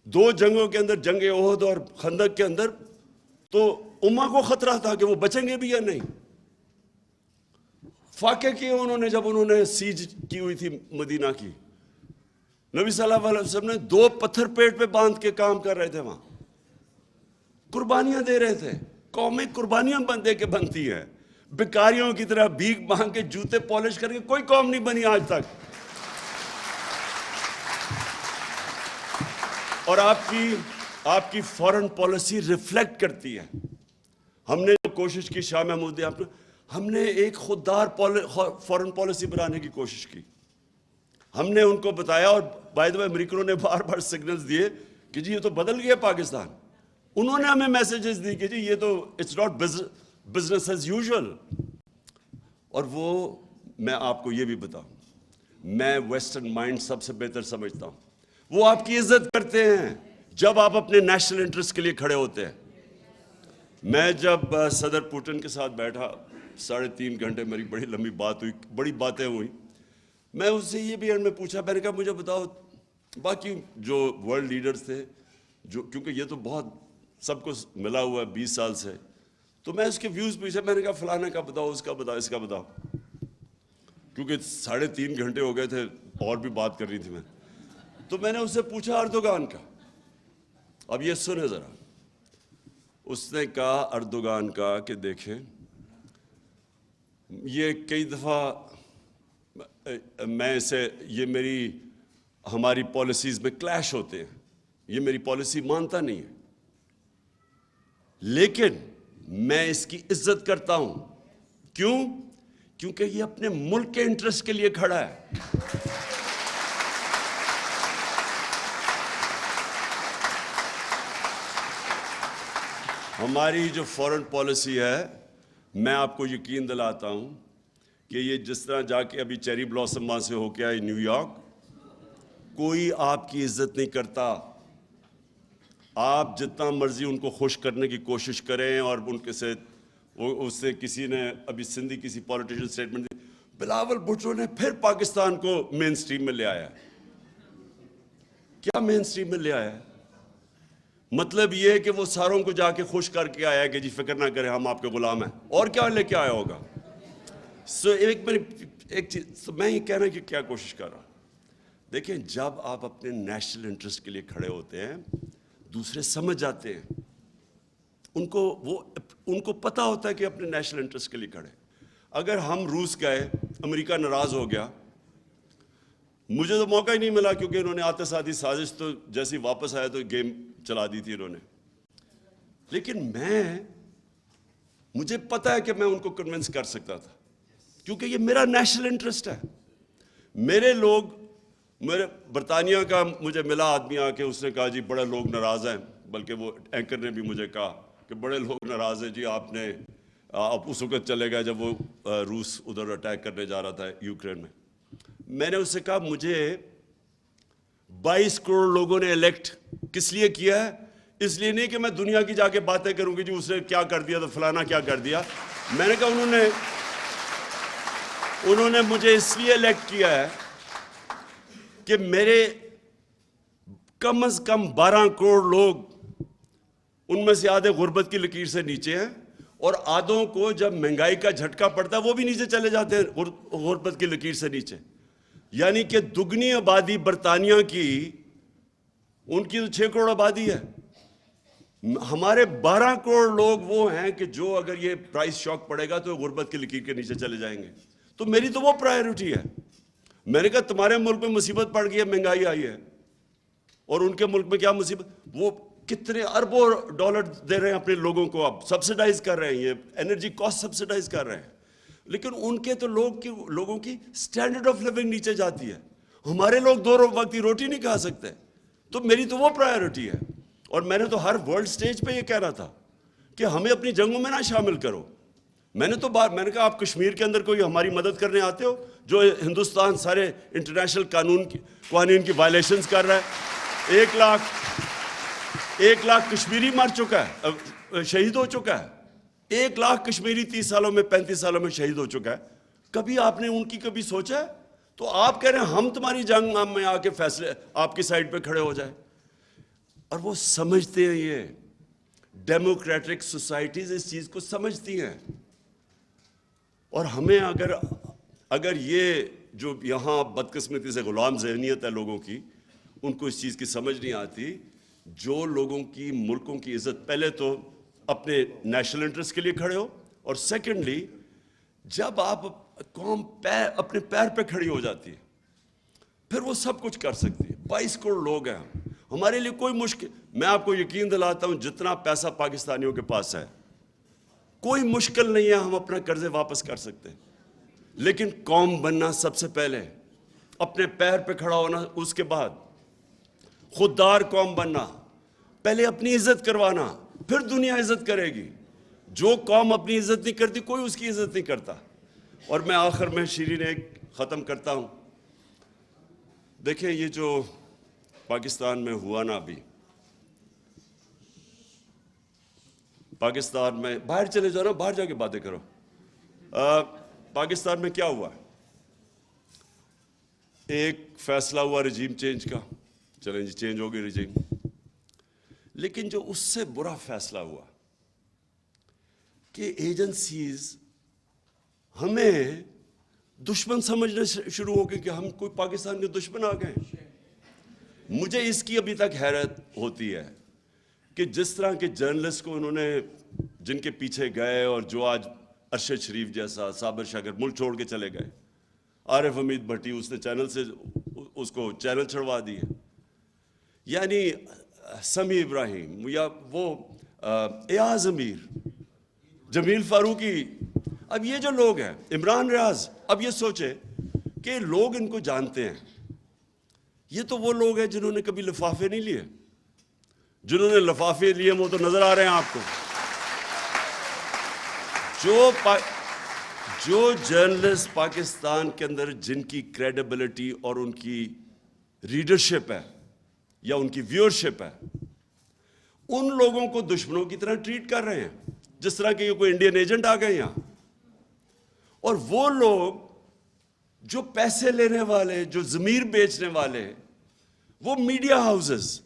2 جنگوں کے اندر, جنگ احد اور خندق کے اندر, تو امہ کو خطرہ تھا کہ وہ بچیں گے بھی یا نہیں. فاقے کیے انہوں نے جب انہوں نے سیج کی ہوئی تھی مدینہ کی. نبی صلی اللہ علیہ وسلم نے 2 پتھر پیٹ پہ باندھ کے کام کر رہے تھے, وہاں قربانیاں دے رہے تھے. قومیں قربانیاں دے کے بنتی ہیں. بیکاریوں کی طرح بھیک مانگ کے جوتے پالش کر کے کوئی قوم نہیں بنی آج تک. اور آپ کی فورن پالیسی ریفلیکٹ کرتی ہے. ہم نے جو کوشش کی شاہ محمود, ہم نے ایک خوددار فورن پالیسی بنانے کی کوشش کی. ہم نے ان کو بتایا, اور بائی دی وے امریکنوں نے بار بار سگنلز دیے کہ جی یہ تو بدل گیا پاکستان. انہوں نے ہمیں میسیجز دی کہ جی یہ تو it's not business as usual. اور وہ, میں آپ کو یہ بھی بتاؤں, میں ویسٹرن مائنڈ سب سے بہتر سمجھتا ہوں. وہ آپ کی عزت کرتے ہیں جب آپ اپنے نیشنل انٹرسٹ کے لیے کھڑے ہوتے ہیں. میں جب صدر پوٹن کے ساتھ بیٹھا 3.5 گھنٹے, میری بڑی لمبی بات ہوئی, بڑی باتیں ہوئی. میں اس سے یہ بھی اینڈ میں پوچھا, میں نے کہا مجھے بتاؤ باقی جو ورلڈ لیڈرز تھے, جو کیونکہ یہ تو بہت سب کو ملا ہوا ہے 20 سال سے, تو میں اس کے ویوز پوچھا. میں نے کہا فلانا کا بتاؤ, اس کا بتاؤ, اس کا بتاؤ, کیونکہ 3.5 گھنٹے ہو گئے تھے اور بھی بات کرنی تھی میں. تو میں نے اس سے پوچھا اردوغان کا. اب یہ سنے ذرا. اس نے کہا اردوغان کا کہ دیکھیں یہ کئی دفعہ میں اسے, یہ ہماری پالیسیز میں کلیش ہوتے ہیں, یہ میری پالیسی مانتا نہیں ہے, لیکن میں اس کی عزت کرتا ہوں. کیوں؟ کیونکہ یہ اپنے ملک کے انٹرسٹ کے لیے کھڑا ہے. ہماری جو فورن پالیسی ہے, میں آپ کو یقین دلاتا ہوں کہ یہ جس طرح جا کے ابھی چیری بلاسم وہاں سے ہو کے آئی نیو یارک, کوئی آپ کی عزت نہیں کرتا. آپ جتنا مرضی ان کو خوش کرنے کی کوشش کریں, اور ان کے سے اس سے کسی نے ابھی سندھی کسی پولیٹیشین سٹیٹمنٹ دی, بلاول بھٹو نے پھر پاکستان کو مین سٹریم میں لے آیا. کیا مین سٹریم میں لے آیا ہے؟ مطلب یہ ہے کہ وہ ساروں کو جا کے خوش کر کے آیا کہ جی فکر نہ کریں ہم آپ کے غلام ہیں. اور کیا لے کے آیا ہوگا؟ ایک چیز میں یہ کہنا کہ کیا کوشش کر رہا ہوں, دیکھیں جب آپ اپنے نیشنل انٹرسٹ کے لیے کھڑے ہوتے ہیں, دوسرے سمجھ جاتے ہیں, ان کو پتہ ہوتا ہے کہ اپنے نیشنل انٹرسٹ کے لیے کھڑے. اگر ہم روس گئے, امریکہ ناراض ہو گیا, مجھے تو موقع ہی نہیں ملا کیونکہ انہوں نے آتے ساتھ ہی سازش تو جیسی واپس آیا تو گیم چلا دی تھی انہوں نے. لیکن مجھے پتا ہے کہ میں ان کو کنونس کر سکتا تھا کیونکہ یہ میرا نیشنل انٹرسٹ ہے. میرے برطانیہ کا مجھے ملا آدمی آ کے, اس نے کہا جی بڑے لوگ ناراض ہیں, بلکہ وہ اینکر نے بھی مجھے کہا کہ بڑے لوگ ناراض ہیں جی, آپ اس وقت چلے گئے جب وہ روس ادھر اٹیک کرنے جا رہا تھا یوکرین میں. میں نے اس سے کہا مجھے 22 کروڑ لوگوں نے الیکٹ کس لیے کیا ہے؟ اس لیے نہیں کہ میں دنیا کی جا کے باتیں کروں گی جی اس نے کیا کر دیا تو فلانا کیا کر دیا. میں نے کہا انہوں نے مجھے اس لیے الیکٹ کیا ہے کہ میرے کم از کم 12 کروڑ لوگ, ان میں سے آدھے غربت کی لکیر سے نیچے ہیں, اور آدھوں کو جب مہنگائی کا جھٹکا پڑتا ہے وہ بھی نیچے چلے جاتے ہیں غربت کی لکیر سے نیچے. یعنی کہ دگنی آبادی برطانیہ کی، ان کی تو 6 کروڑ آبادی ہے، ہمارے 12 کروڑ لوگ وہ ہیں کہ جو اگر یہ پرائس شاک پڑے گا تو غربت کی لکیر کے نیچے چلے جائیں گے. تو میری تو وہ پرائیورٹی ہے. میں نے کہا تمہارے ملک میں مصیبت پڑ گئی ہے، مہنگائی آئی ہے، اور ان کے ملک میں کیا مصیبت، وہ کتنے اربوں ڈالر دے رہے ہیں اپنے لوگوں کو، اب سبسیڈائز کر رہے ہیں، یہ انرجی کاسٹ سبسیڈائز کر رہے ہیں، لیکن ان کے تو لوگوں کی سٹینڈرڈ آف لیونگ نیچے جاتی ہے. ہمارے لوگ 2 وقت کی روٹی نہیں کھا سکتے. تو میری تو وہ پرائیورٹی ہے. اور میں نے تو ہر ورلڈ سٹیج پہ یہ کہنا تھا کہ ہمیں اپنی جنگوں میں نہ شامل کرو. میں نے کہا آپ کشمیر کے اندر کوئی ہماری مدد کرنے آتے ہو؟ جو ہندوستان سارے انٹرنیشنل قوانین کی وائلیشنز کر رہا ہے. 1 لاکھ کشمیری مر چکا ہے، شہید ہو چکا ہے. 1 لاکھ کشمیری 30 سالوں میں 35 سالوں میں شہید ہو چکا ہے. کبھی آپ نے ان کی کبھی سوچا ہے؟ تو آپ کہہ رہے ہیں ہم تمہاری جنگ میں آ کے فیصلے آپ کی سائڈ پہ کھڑے ہو جائیں. اور وہ سمجھتے ہیں، یہ ڈیموکریٹک سوسائٹیز اس چیز کو سمجھتی ہیں. اور ہمیں اگر یہ جو یہاں بدقسمتی سے غلام ذہنیت ہے لوگوں کی، ان کو اس چیز کی سمجھ نہیں آتی. جو لوگوں کی ملکوں کی عزت، پہلے تو اپنے نیشنل انٹرسٹ کے لیے کھڑے ہو، اور سیکنڈلی جب آپ قوم اپنے پیر پہ کھڑی ہو جاتی ہے پھر وہ سب کچھ کر سکتی ہے. 22 کروڑ لوگ ہیں ہمارے لیے کوئی مشکل، میں آپ کو یقین دلاتا ہوں جتنا پیسہ پاکستانیوں کے پاس ہے کوئی مشکل نہیں ہے، ہم اپنا قرضے واپس کر سکتے ہیں. لیکن قوم بننا سب سے پہلے، اپنے پیر پہ کھڑا ہونا، اس کے بعد خوددار قوم بننا، پہلے اپنی عزت کروانا، پھر دنیا عزت کرے گی. جو قوم اپنی عزت نہیں کرتی کوئی اس کی عزت نہیں کرتا. اور میں آخر میں شیرین ایک ختم کرتا ہوں. دیکھیں یہ جو پاکستان میں ہوا نا، ابھی پاکستان میں، باہر چلے جاؤ نا، باہر جا کے باتیں کرو. پاکستان میں کیا ہوا؟ ایک فیصلہ ہوا رجیم چینج کا، چلیں جی چینج ہو گئی رجیم. لیکن جو اس سے برا فیصلہ ہوا کہ ایجنسیز ہمیں دشمن سمجھنے شروع ہو گئے کہ ہم کوئی پاکستان کے دشمن آ گئے. مجھے اس کی ابھی تک حیرت ہوتی ہے کہ جس طرح کے جرنلسٹ کو انہوں نے، جن کے پیچھے گئے، اور جو آج ارشد شریف جیسا، صابر شاکر ملک چھوڑ کے چلے گئے، عارف حمید بھٹی اس نے چینل سے اس کو چینل چھڑوا دیے، یعنی سمیع ابراہیم، یا وہ ایاز امیر، جمیل فاروقی، اب یہ جو لوگ ہیں، عمران ریاض، اب یہ سوچے کہ لوگ ان کو جانتے ہیں. یہ تو وہ لوگ ہیں جنہوں نے کبھی لفافے نہیں لیے. جنہوں نے لفافے لیے وہ تو نظر آ رہے ہیں آپ کو. جو جرنلسٹ پاکستان کے اندر جن کی کریڈیبلٹی اور ان کی ریڈرشپ ہے یا ان کی ویورشپ ہے، ان لوگوں کو دشمنوں کی طرح ٹریٹ کر رہے ہیں، جس طرح کہ یہ کوئی انڈین ایجنٹ آ گئے یہاں. اور وہ لوگ جو پیسے لینے والے، جو ضمیر بیچنے والے، وہ میڈیا ہاؤسز.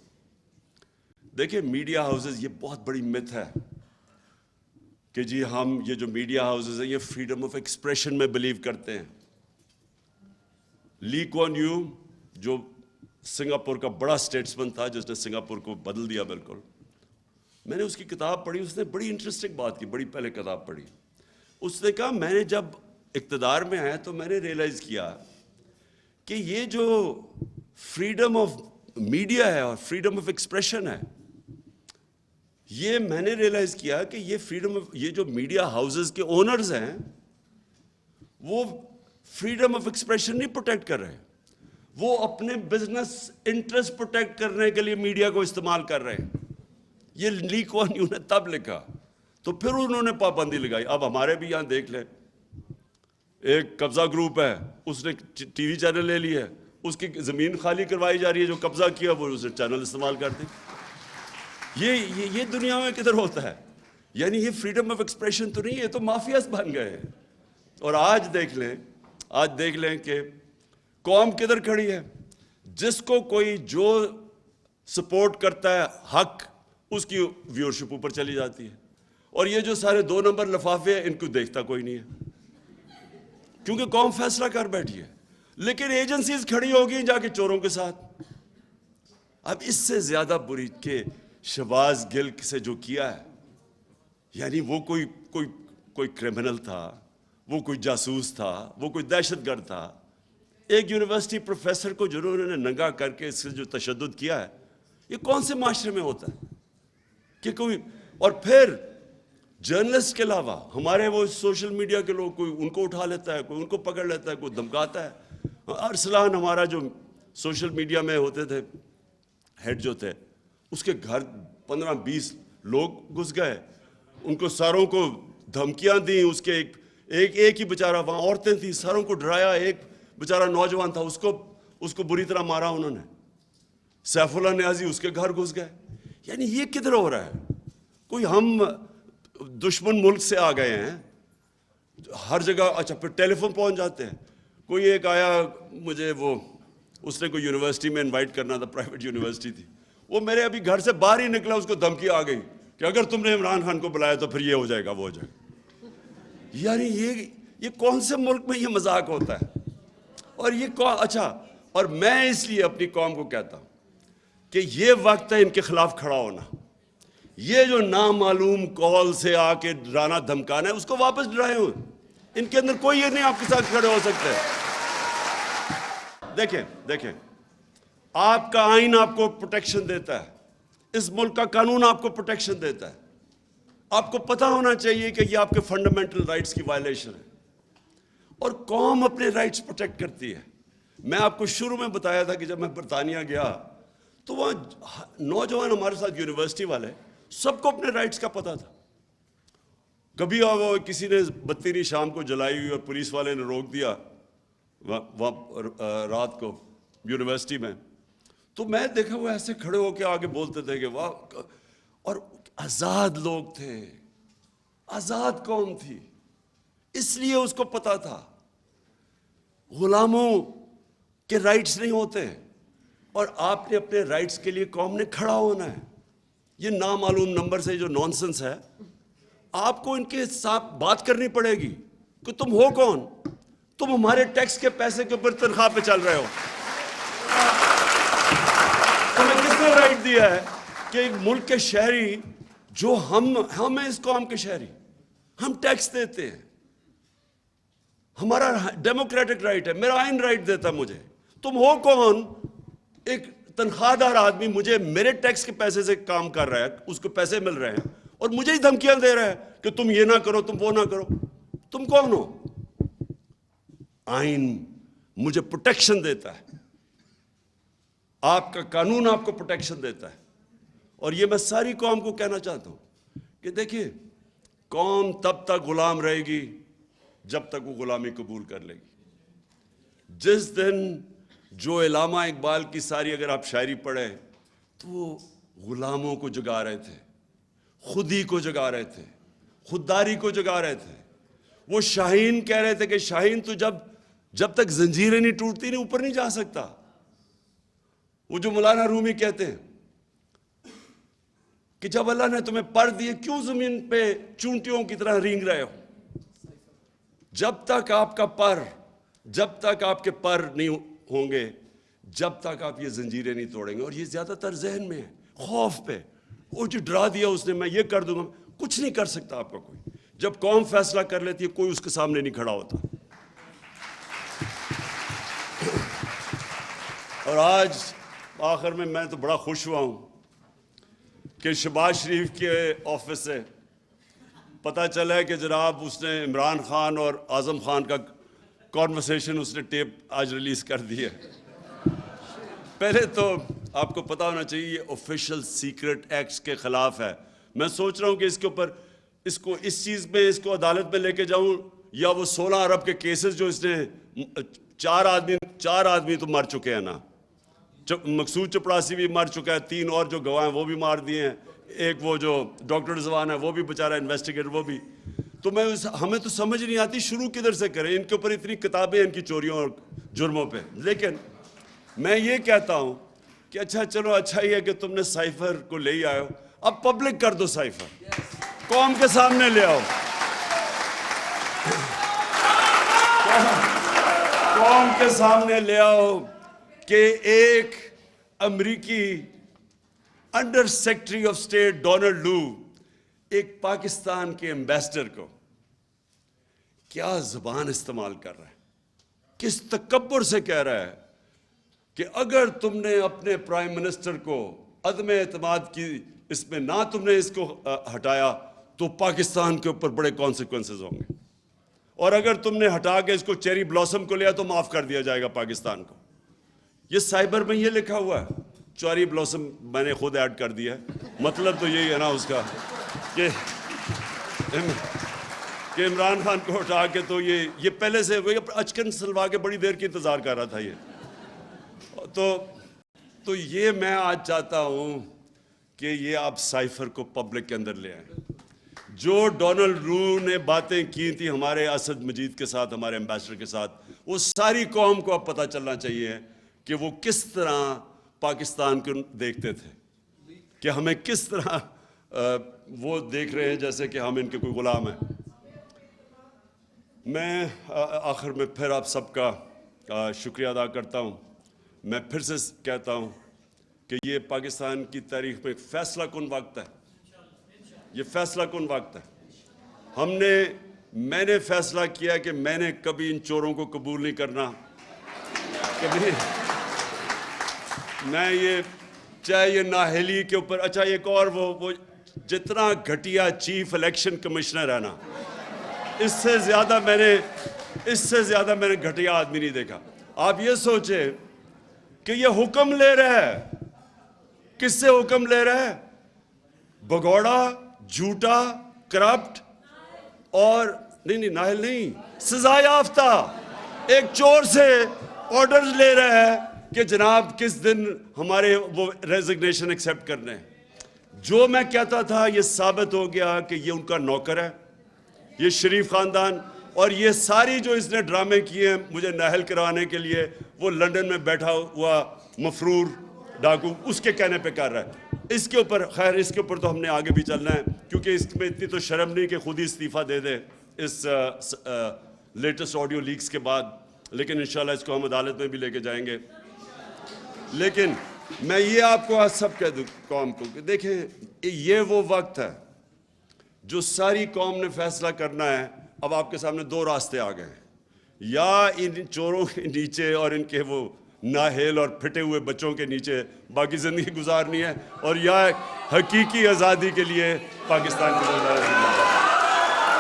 دیکھیں میڈیا ہاؤسز، یہ بہت بڑی مت ہے کہ جی ہم یہ جو میڈیا ہاؤسز ہیں یہ فریڈم آف ایکسپریشن میں بلیو کرتے ہیں. لی کوان یو، جو سنگاپور کا بڑا اسٹیٹسمن تھا جس نے سنگاپور کو بدل دیا بالکل، میں نے اس کی کتاب پڑھی، اس نے بڑی انٹرسٹنگ بات کی، بڑی پہلے کتاب پڑھی. اس نے کہا میں نے جب اقتدار میں آیا تو میں نے ریئلائز کیا کہ یہ جو فریڈم آف میڈیا ہے اور فریڈم آف ایکسپریشن ہے، یہ میں نے ریئلائز کیا کہ یہ فریڈم آف، یہ جو میڈیا ہاؤسز کے اونرز ہیں وہ فریڈم آف ایکسپریشن نہیں پروٹیکٹ کر رہے، وہ اپنے بزنس انٹرسٹ پروٹیکٹ کرنے کے لیے میڈیا کو استعمال کر رہے ہیں. یہ لی کوان یو نے تب لکھا، تو پھر انہوں نے پابندی لگائی. اب ہمارے بھی یہاں دیکھ لیں، ایک قبضہ گروپ ہے، اس نے ٹی وی چینل لے لی ہے، اس کی زمین خالی کروائی جا رہی ہے، جو قبضہ کیا وہ اسے چینل استعمال کرتے. یہ دنیا میں کدھر ہوتا ہے؟ یعنی یہ فریڈم آف ایکسپریشن تو نہیں ہے، یہ تو مافیاز بن گئے ہیں. اور آج دیکھ لیں کہ قوم کدھر کھڑی ہے. جس کو کوئی جو سپورٹ کرتا ہے حق، اس کی ویورشپ اوپر چلی جاتی ہے. اور یہ جو سارے 2 نمبر لفافے ہیں ان کو دیکھتا کوئی نہیں ہے، کیونکہ قوم فیصلہ کر بیٹھی ہے. لیکن ایجنسیز کھڑی ہوگی جا کے چوروں کے ساتھ. اب اس سے زیادہ بری کہ شہباز گل سے جو کیا ہے, یعنی وہ کوئی کرمنل تھا, وہ کوئی جاسوس تھا, وہ کوئی دہشت گرد تھا. ایک یونیورسٹی پروفیسر کو جنہوں نے ننگا کر کے اس سے جو تشدد کیا ہے, یہ کون سے معاشرے میں ہوتا ہے کہ کوئی. اور پھر جرنلسٹ کے علاوہ ہمارے وہ سوشل میڈیا کے لوگ, کوئی ان کو اٹھا لیتا ہے, کوئی ان کو پکڑ لیتا ہے, کوئی دھمکاتا ہے. ارسلان ہمارا جو سوشل میڈیا میں ہوتے تھے ہیڈ جو تھے, اس کے گھر 15-20 لوگ گھس گئے, ان کو ساروں کو دھمکیاں دیں. اس کے ایک ہی بیچارہ, وہاں عورتیں تھیں, ساروں کو ڈرایا. ایک بیچارہ نوجوان تھا, اس کو بری طرح مارا انہوں نے. سیف اللہ نیازی اس کے گھر گھس گئے. یعنی یہ کدھر ہو رہا ہے؟ کوئی ہم دشمن ملک سے آ گئے ہیں ہر جگہ. اچھا پھر ٹیلی فون پہنچ جاتے ہیں. کوئی ایک آیا مجھے, اس نے کوئی یونیورسٹی میں انوائٹ کرنا تھا, پرائیویٹ یونیورسٹی تھی, وہ میرے ابھی گھر سے باہر ہی نکلا, اس کو دھمکی آ گئی کہ اگر تم نے عمران خان کو بلایا تو پھر یہ ہو جائے گا, وہ ہو جائے گا. یعنی یہ کون سے ملک میں یہ مذاق ہوتا ہے؟ اور یہ اچھا, اور میں اس لیے اپنی قوم کو کہتا ہوں کہ یہ وقت ہے ان کے خلاف کھڑا ہونا. یہ جو نامعلوم کال سے آ کے ڈرانا دھمکانا ہے, اس کو واپس ڈرائے ہوئے. ان کے اندر کوئی یہ نہیں آپ کے ساتھ کھڑے ہو سکتے. دیکھیں آپ کا آئین آپ کو پروٹیکشن دیتا ہے, اس ملک کا قانون آپ کو پروٹیکشن دیتا ہے. آپ کو پتہ ہونا چاہیے کہ یہ آپ کے فنڈامنٹل رائٹس کی وائلیشن ہے, اور قوم اپنے رائٹس پروٹیکٹ کرتی ہے. میں آپ کو شروع میں بتایا تھا کہ جب میں برطانیہ گیا تو وہاں نوجوان ہمارے ساتھ یونیورسٹی والے سب کو اپنے رائٹس کا پتہ تھا. کبھی کسی نے بتیری شام کو جلائی ہوئی اور پولیس والے نے روک دیا رات کو یونیورسٹی میں, تو میں دیکھا وہ ایسے کھڑے ہو کے آگے بولتے تھے کہ واہ. اور آزاد لوگ تھے, آزاد قوم تھی, اس لیے اس کو پتا تھا غلاموں کے رائٹس نہیں ہوتے, اور آپ نے اپنے رائٹس کے لیے قوم نے کھڑا ہونا ہے. یہ نامعلوم نمبر سے جو نانسنس ہے, آپ کو ان کے ساتھ بات کرنی پڑے گی کہ تم ہو کون, تم ہمارے ٹیکس کے پیسے کے اوپر تنخواہ پہ چل رہے ہو. تمہیں کس نے رائٹ دیا ہے کہ ایک ملک کے شہری, جو ہم ہیں اس قوم کے شہری, ہم ٹیکس دیتے ہیں, ہمارا ڈیموکریٹک رائٹ ہے, میرا آئین رائٹ دیتا ہے مجھے. تم ہو کون؟ ایک تنخواہ دار آدمی مجھے میرے ٹیکس کے پیسے سے کام کر رہا ہے, اس کو پیسے مل رہے ہیں, اور مجھے ہی دھمکیاں دے رہا ہے کہ تم یہ نہ کرو, تم وہ نہ کرو. تم کون ہو؟ آئین مجھے پروٹیکشن دیتا ہے, آپ کا قانون آپ کو پروٹیکشن دیتا ہے. اور یہ میں ساری قوم کو کہنا چاہتا ہوں کہ دیکھیے, قوم تب تک غلام رہے گی جب تک وہ غلامی قبول کر لے گی. جس دن جو علامہ اقبال کی ساری اگر آپ شاعری پڑھیں تو وہ غلاموں کو جگا رہے تھے, خودی کو جگا رہے تھے, خودداری کو جگا رہے تھے. وہ شاہین کہہ رہے تھے کہ شاہین تو جب تک زنجیریں نہیں ٹوٹتی نہیں اوپر نہیں جا سکتا. وہ جو مولانا رومی کہتے ہیں کہ جب اللہ نے تمہیں پر دیے کیوں زمین پہ چونٹیوں کی طرح رینگ رہے ہو. جب تک آپ کے پر نہیں ہوں گے, جب تک آپ یہ زنجیریں نہیں توڑیں گے. اور یہ زیادہ تر ذہن میں ہے, خوف پہ. وہ جو ڈرا دیا اس نے, میں یہ کر دوں گا, کچھ نہیں کر سکتا آپ کا کوئی. جب قوم فیصلہ کر لیتی ہے کوئی اس کے سامنے نہیں کھڑا ہوتا. اور آج آخر میں تو بڑا خوش ہوا ہوں کہ شہباز شریف کے آفس سے پتہ چلا ہے کہ جناب اس نے عمران خان اور اعظم خان کا کانورسیشن اس نے ٹیپ آج ریلیز کر دی ہے. پہلے تو آپ کو پتہ ہونا چاہیے یہ آفیشیل سیکرٹ ایکٹس کے خلاف ہے. میں سوچ رہا ہوں کہ اس کے اوپر اس چیز میں اس کو عدالت میں لے کے جاؤں, یا وہ 16 ارب کے کیسز جو اس نے 4 آدمی تو مر چکے ہیں نا, مقصود چپڑاسی بھی مر چکا ہے, 3 اور جو گواہ ہیں وہ بھی مار دیے ہیں, ایک وہ جو ڈاکٹر رضوان ہے وہ بھی بیچارہ انویسٹیگیٹر وہ بھی. تو ہمیں تو سمجھ نہیں آتی شروع کدھر سے کریں. ان کے اوپر اتنی کتابیں ان کی چوریوں اور جرموں پہ. لیکن میں یہ کہتا ہوں کہ اچھا چلو, اچھا ہی ہے کہ تم نے سائفر کو لے ہی آئے ہو, اب پبلک کر دو سائفر, قوم کے سامنے لے آؤ. قوم کے سامنے لے آؤ کہ ایک امریکی under secretary of state Donald Lu ایک پاکستان کے ایمبیسڈر کو کیا زبان استعمال کر رہا ہے، کس تکبر سے کہہ رہا ہے کہ اگر تم نے اپنے پرائم منسٹر کو عدم اعتماد کی اس میں نہ تم نے اس کو ہٹایا تو پاکستان کے اوپر بڑے کانسیکوینسز ہوں گے، اور اگر تم نے ہٹا کے اس کو چیری بلاسم کو لیا تو معاف کر دیا جائے گا پاکستان کو۔ یہ سائبر میں یہ لکھا ہوا ہے، چیری بلاسم میں نے خود ایڈ کر دیا ہے، مطلب تو یہی ہے نا اس کا کہ عمران خان کو ہٹا کے تو یہ پہلے سے اچکن سلوا کے بڑی دیر کی انتظار کر رہا تھا یہ تو یہ میں آج چاہتا ہوں کہ یہ آپ سائفر کو پبلک کے اندر لے آئیں۔ جو ڈونلڈ لو نے باتیں کی تھی ہمارے اسد مجید کے ساتھ، ہمارے ایمبیسڈر کے ساتھ، وہ ساری قوم کو اب پتہ چلنا چاہیے کہ وہ کس طرح پاکستان کو دیکھتے تھے، کہ ہمیں کس طرح وہ دیکھ رہے ہیں جیسے کہ ہم ان کے کوئی غلام ہیں۔ میں آخر میں پھر آپ سب کا شکریہ ادا کرتا ہوں۔ میں پھر سے کہتا ہوں کہ یہ پاکستان کی تاریخ میں ایک فیصلہ کن وقت ہے، یہ فیصلہ کن وقت ہے۔ میں نے فیصلہ کیا کہ میں نے کبھی ان چوروں کو قبول نہیں کرنا، کبھی میں یہ چاہے یہ نااہلی کے اوپر، اچھا ایک اور وہ جتنا گھٹیا چیف الیکشن کمشنر ہے نا، اس سے زیادہ میں نے گھٹیا آدمی نہیں دیکھا۔ آپ یہ سوچیں کہ یہ حکم لے رہا ہے، کس سے حکم لے رہا ہے؟ بگوڑا، جھوٹا، کرپٹ اور نہیں نااہل نہیں، سزا یافتہ ایک چور سے آرڈرز لے رہا ہے کہ جناب کس دن ہمارے وہ ریزگنیشن ایکسیپٹ کرنے ہیں۔ جو میں کہتا تھا یہ ثابت ہو گیا کہ یہ ان کا نوکر ہے، یہ شریف خاندان، اور یہ ساری جو اس نے ڈرامے کیے ہیں مجھے نااہل کروانے کے لیے، وہ لندن میں بیٹھا ہوا مفرور ڈاکو اس کے کہنے پہ کر رہا ہے۔ اس کے اوپر خیر اس کے اوپر تو ہم نے آگے بھی چلنا ہے، کیونکہ اس میں اتنی تو شرم نہیں کہ خود ہی استعفیٰ دے دے اس لیٹسٹ آڈیو لیکس کے بعد، لیکن انشاءاللہ اس کو ہم عدالت میں بھی لے کے جائیں گے۔ لیکن میں یہ آپ کو آج سب کہہ دوں قوم کو کہ دیکھیں یہ وہ وقت ہے جو ساری قوم نے فیصلہ کرنا ہے۔ اب آپ کے سامنے دو راستے آ گئے ہیں، یا ان چوروں کے نیچے اور ان کے وہ نااہل اور پھٹے ہوئے بچوں کے نیچے باقی زندگی گزارنی ہے، اور یا حقیقی آزادی کے لیے پاکستان کی زندگی